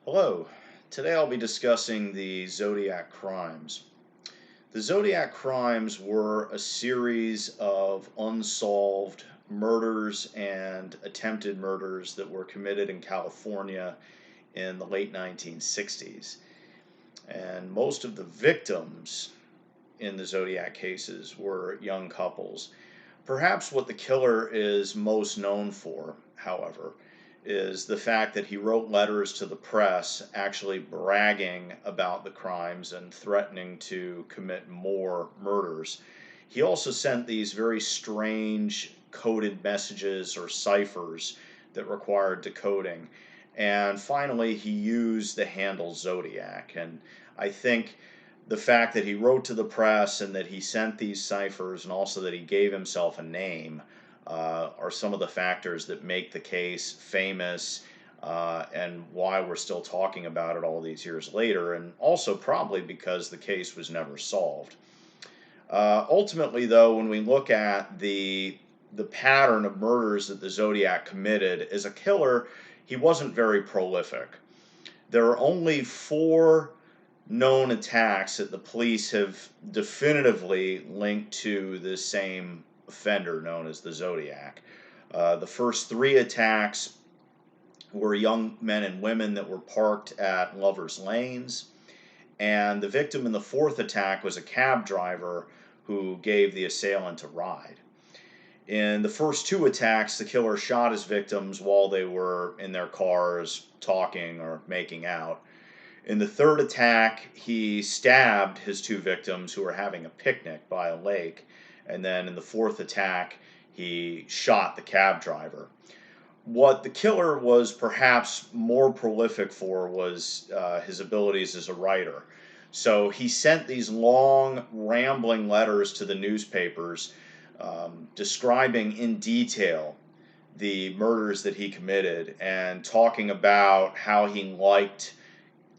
Hello. Today I'll be discussing the Zodiac Crimes. The Zodiac Crimes were a series of unsolved murders and attempted murders that were committed in California in the late 1960s. And most of the victims in the Zodiac cases were young couples. Perhaps what the killer is most known for, however, is the fact that he wrote letters to the press actually bragging about the crimes and threatening to commit more murders. He also sent these very strange coded messages or ciphers that required decoding. And finally, he used the handle Zodiac. And I think the fact that he wrote to the press and that he sent these ciphers and also that he gave himself a name are some of the factors that make the case famous and why we're still talking about it all these years later, and also probably because the case was never solved. Ultimately, though, when we look at the pattern of murders that the Zodiac committed, as a killer, he wasn't very prolific. There are only four known attacks that the police have definitively linked to the same offender known as the Zodiac. The first three attacks were young men and women that were parked at lovers' lanes, and the victim in the fourth attack was a cab driver who gave the assailant a ride. In the first two attacks, the killer shot his victims while they were in their cars talking or making out. In the third attack, he stabbed his two victims who were having a picnic by a lake. And then in the fourth attack, he shot the cab driver. What the killer was perhaps more prolific for was his abilities as a writer. So he sent these long, rambling letters to the newspapers describing in detail the murders that he committed and talking about how he liked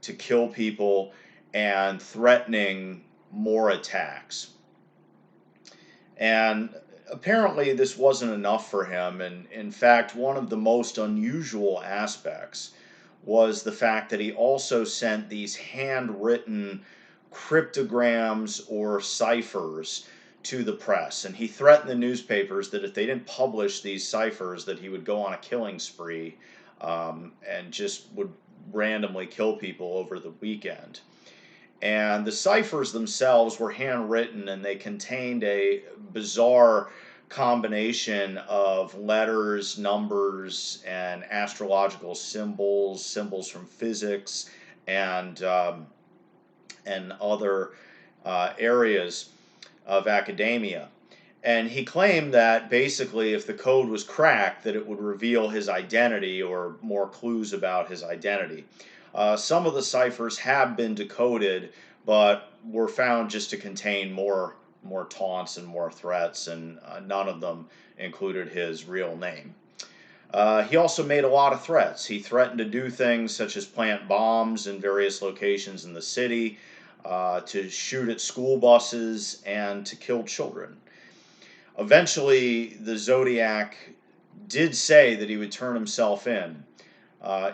to kill people and threatening more attacks. And apparently, this wasn't enough for him. And in fact, one of the most unusual aspects was the fact that he also sent these handwritten cryptograms or ciphers to the press. And he threatened the newspapers that if they didn't publish these ciphers, that he would go on a killing spree and just would randomly kill people over the weekend. And the ciphers themselves were handwritten and they contained a bizarre combination of letters, numbers, and astrological symbols, symbols from physics, and and other areas of academia. And he claimed that basically if the code was cracked, that it would reveal his identity or more clues about his identity. Some of the ciphers have been decoded, but were found just to contain more taunts and more threats, and none of them included his real name. He also made a lot of threats. He threatened to do things such as plant bombs in various locations in the city, to shoot at school buses, and to kill children. Eventually, the Zodiac did say that he would turn himself in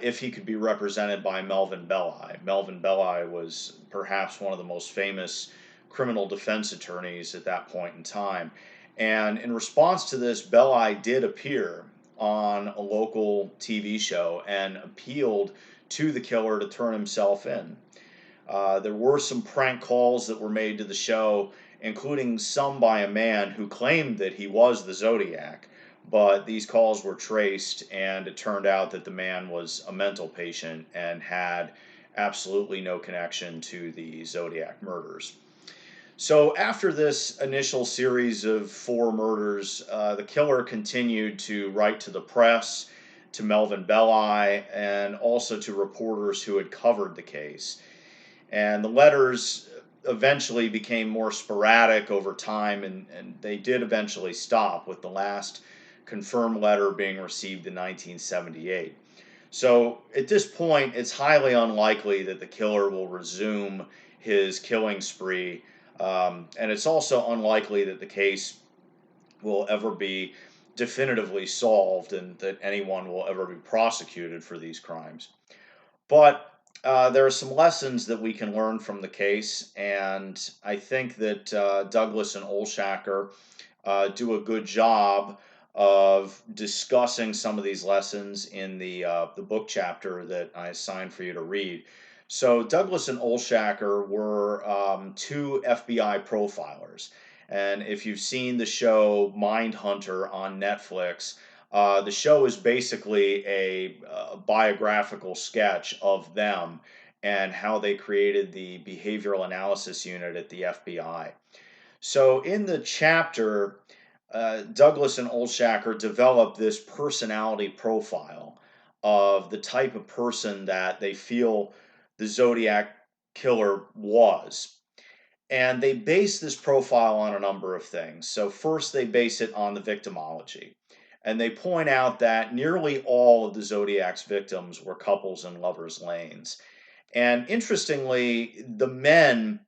if he could be represented by Melvin Belli. Melvin Belli was perhaps one of the most famous criminal defense attorneys at that point in time. And in response to this, Belli did appear on a local TV show and appealed to the killer to turn himself in. There were some prank calls that were made to the show, including some by a man who claimed that he was the Zodiac, but these calls were traced, and it turned out that the man was a mental patient and had absolutely no connection to the Zodiac murders. So, after this initial series of four murders, the killer continued to write to the press, to Melvin Belli, and also to reporters who had covered the case. And the letters eventually became more sporadic over time, and they did eventually stop, with the last confirmed letter being received in 1978. So at this point, it's highly unlikely that the killer will resume his killing spree, and it's also unlikely that the case will ever be definitively solved and that anyone will ever be prosecuted for these crimes. But There are some lessons that we can learn from the case, and I think that Douglas and Olshacker do a good job of discussing some of these lessons in the book chapter that I assigned for you to read. So Douglas and Olshacker were two FBI profilers, and if you've seen the show Mindhunter on Netflix, the show is basically a biographical sketch of them and how they created the behavioral analysis unit at the FBI. So in the chapter, Douglas and Olshacker develop this personality profile of the type of person that they feel the Zodiac Killer was. And they base this profile on a number of things. So, first, they base it on the victimology. And they point out that nearly all of the Zodiac's victims were couples in lovers' lanes. And interestingly, the men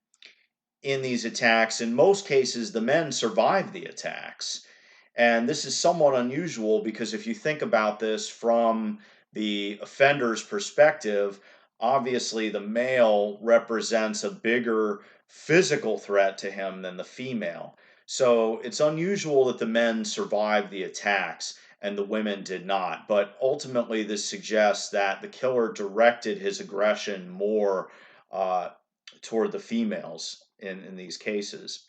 in these attacks, in most cases, the men survived the attacks. And this is somewhat unusual because if you think about this from the offender's perspective, obviously the male represents a bigger physical threat to him than the female. So it's unusual that the men survived the attacks and the women did not. But ultimately, this suggests that the killer directed his aggression more uh, toward the females in these cases.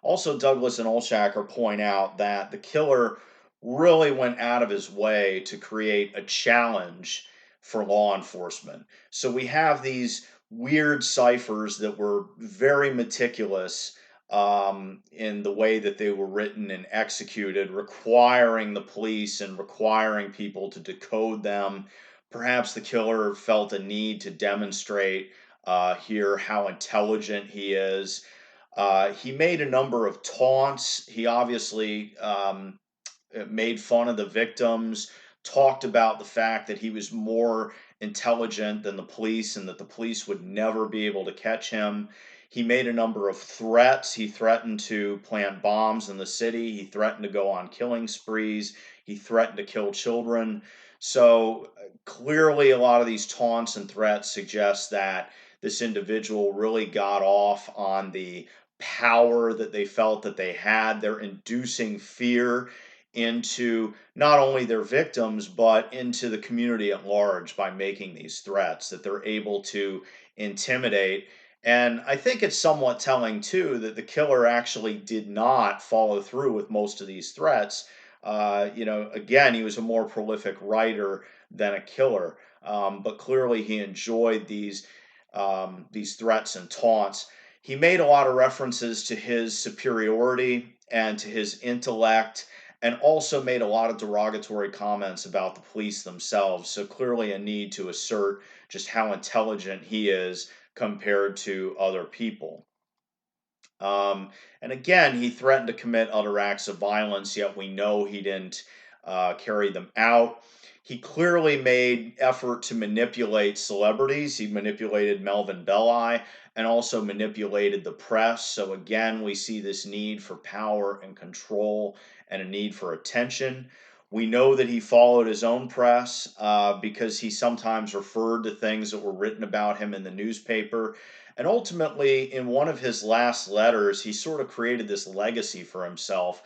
Also, Douglas and Olshacker point out that the killer really went out of his way to create a challenge for law enforcement. So we have these weird ciphers that were very meticulous in the way that they were written and executed, requiring the police and requiring people to decode them. Perhaps the killer felt a need to demonstrate here how intelligent he is. He made a number of taunts. He obviously made fun of the victims, talked about the fact that he was more intelligent than the police and that the police would never be able to catch him. He made a number of threats. He threatened to plant bombs in the city. He threatened to go on killing sprees. He threatened to kill children. So clearly, a lot of these taunts and threats suggest that this individual really got off on the power that they felt that they had. They're inducing fear into not only their victims but into the community at large by making these threats that they're able to intimidate. And I think it's somewhat telling too that the killer actually did not follow through with most of these threats. Again, he was a more prolific writer than a killer, but clearly he enjoyed these threats and taunts. He made a lot of references to his superiority and to his intellect, and also made a lot of derogatory comments about the police themselves. So clearly, a need to assert just how intelligent he is compared to other people. And again, he threatened to commit other acts of violence, yet we know he didn't carry them out. He clearly made effort to manipulate celebrities. He manipulated Melvin Belli and also manipulated the press. So again, we see this need for power and control and a need for attention. We know that he followed his own press because he sometimes referred to things that were written about him in the newspaper. And ultimately, in one of his last letters, he sort of created this legacy for himself,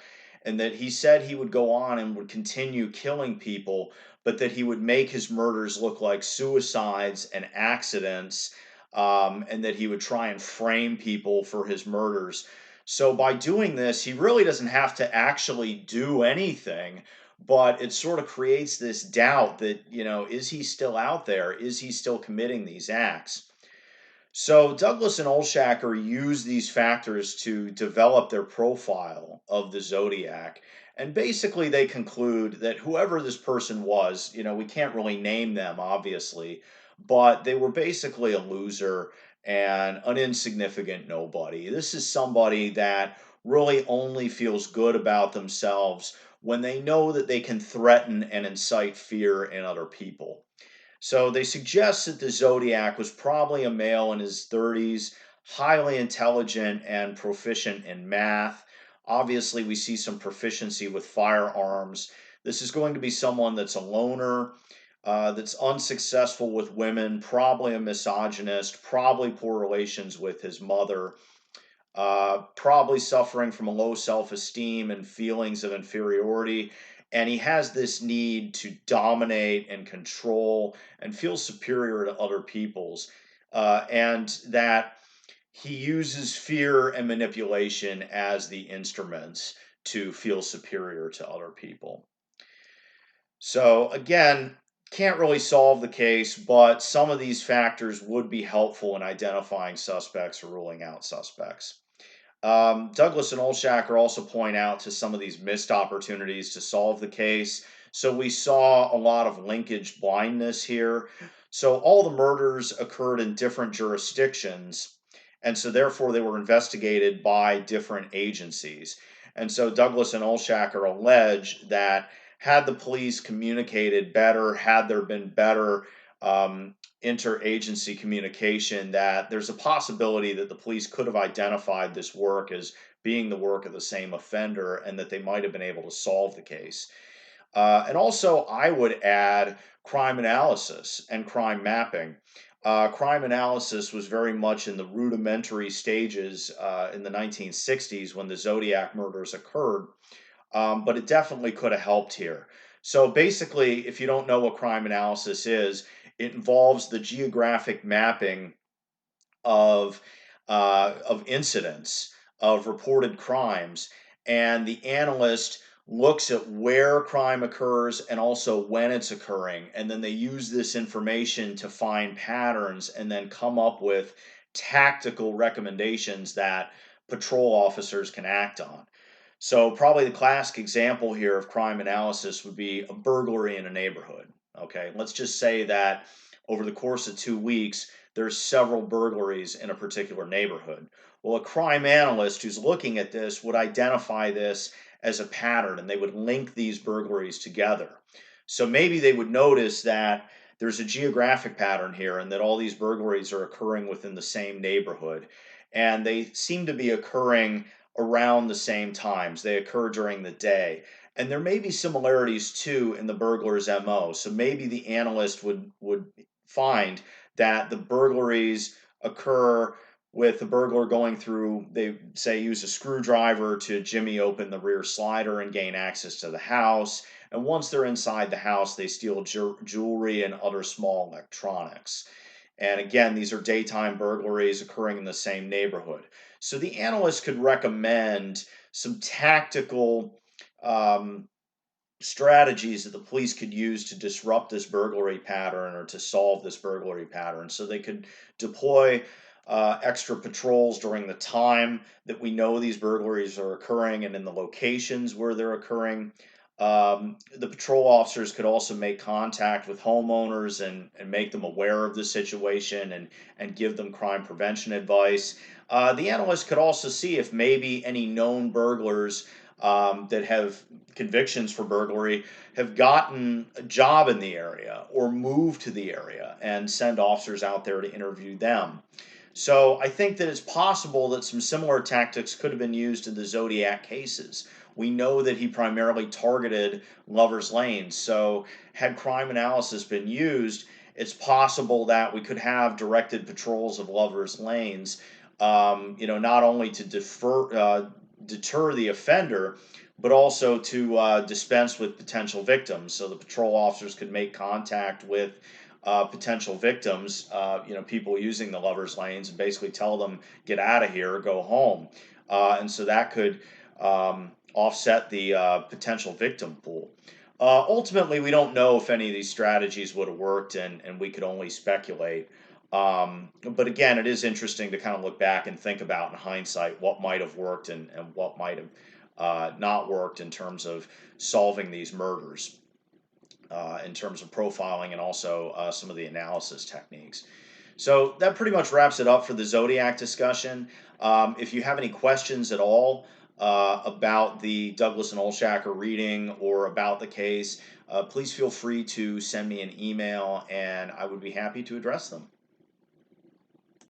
and that he said he would go on and would continue killing people, but that he would make his murders look like suicides and accidents, and that he would try and frame people for his murders. So by doing this, he really doesn't have to actually do anything, but it sort of creates this doubt that, is he still out there? Is he still committing these acts? So Douglas and Olshacker use these factors to develop their profile of the Zodiac. And basically, they conclude that whoever this person was, we can't really name them, obviously, but they were basically a loser and an insignificant nobody. This is somebody that really only feels good about themselves when they know that they can threaten and incite fear in other people. So they suggest that the Zodiac was probably a male in his 30s, highly intelligent and proficient in math. Obviously, we see some proficiency with firearms. This is going to be someone that's a loner, that's unsuccessful with women, probably a misogynist, probably poor relations with his mother, probably suffering from a low self esteem and feelings of inferiority. And he has this need to dominate and control and feel superior to other people's. And that he uses fear and manipulation as the instruments to feel superior to other people. So, again, can't really solve the case, but some of these factors would be helpful in identifying suspects or ruling out suspects. Douglas and Olshacker also point out to some of these missed opportunities to solve the case. So we saw a lot of linkage blindness here. So all the murders occurred in different jurisdictions, and so therefore they were investigated by different agencies. And so Douglas and Olshacker allege that had the police communicated better, had there been better interagency communication, that there's a possibility that the police could have identified this work as being the work of the same offender and that they might have been able to solve the case. And also, I would add crime analysis and crime mapping. Crime analysis was very much in the rudimentary stages in the 1960s when the Zodiac murders occurred, but it definitely could have helped here. So basically, if you don't know what crime analysis is, it involves the geographic mapping of incidents, of reported crimes, and the analyst looks at where crime occurs and also when it's occurring, and then they use this information to find patterns and then come up with tactical recommendations that patrol officers can act on. So probably the classic example here of crime analysis would be a burglary in a neighborhood. Okay, let's just say that over the course of 2 weeks, there's several burglaries in a particular neighborhood. Well, a crime analyst who's looking at this would identify this as a pattern and they would link these burglaries together. So maybe they would notice that there's a geographic pattern here and that all these burglaries are occurring within the same neighborhood. And they seem to be occurring around the same times. They occur during the day. And there may be similarities too in the burglar's MO. So maybe the analyst would find that the burglaries occur with the burglar going through, they say, use a screwdriver to jimmy open the rear slider and gain access to the house. And once they're inside the house, they steal jewelry and other small electronics. And again, these are daytime burglaries occurring in the same neighborhood. So the analyst could recommend some tactical strategies that the police could use to disrupt this burglary pattern or to solve this burglary pattern. So they could deploy extra patrols during the time that we know these burglaries are occurring and in the locations where they're occurring. The patrol officers could also make contact with homeowners and make them aware of the situation and give them crime prevention advice. The analyst could also see if maybe any known burglars that have convictions for burglary have gotten a job in the area or moved to the area and send officers out there to interview them. So I think that it's possible that some similar tactics could have been used in the Zodiac cases. We know that he primarily targeted lovers' lanes. So had crime analysis been used, it's possible that we could have directed patrols of lovers' lanes. Not only to deter the offender, but also to dispense with potential victims. So the patrol officers could make contact with potential victims, people using the lovers' lanes, and basically tell them, get out of here, go home. And so that could offset the potential victim pool. Ultimately, we don't know if any of these strategies would have worked, and we could only speculate. But again, it is interesting to kind of look back and think about in hindsight what might have worked and what might have not worked in terms of solving these murders, in terms of profiling and also some of the analysis techniques. So that pretty much wraps it up for the Zodiac discussion. If you have any questions at all about the Douglas and Olshacker reading or about the case, please feel free to send me an email and I would be happy to address them.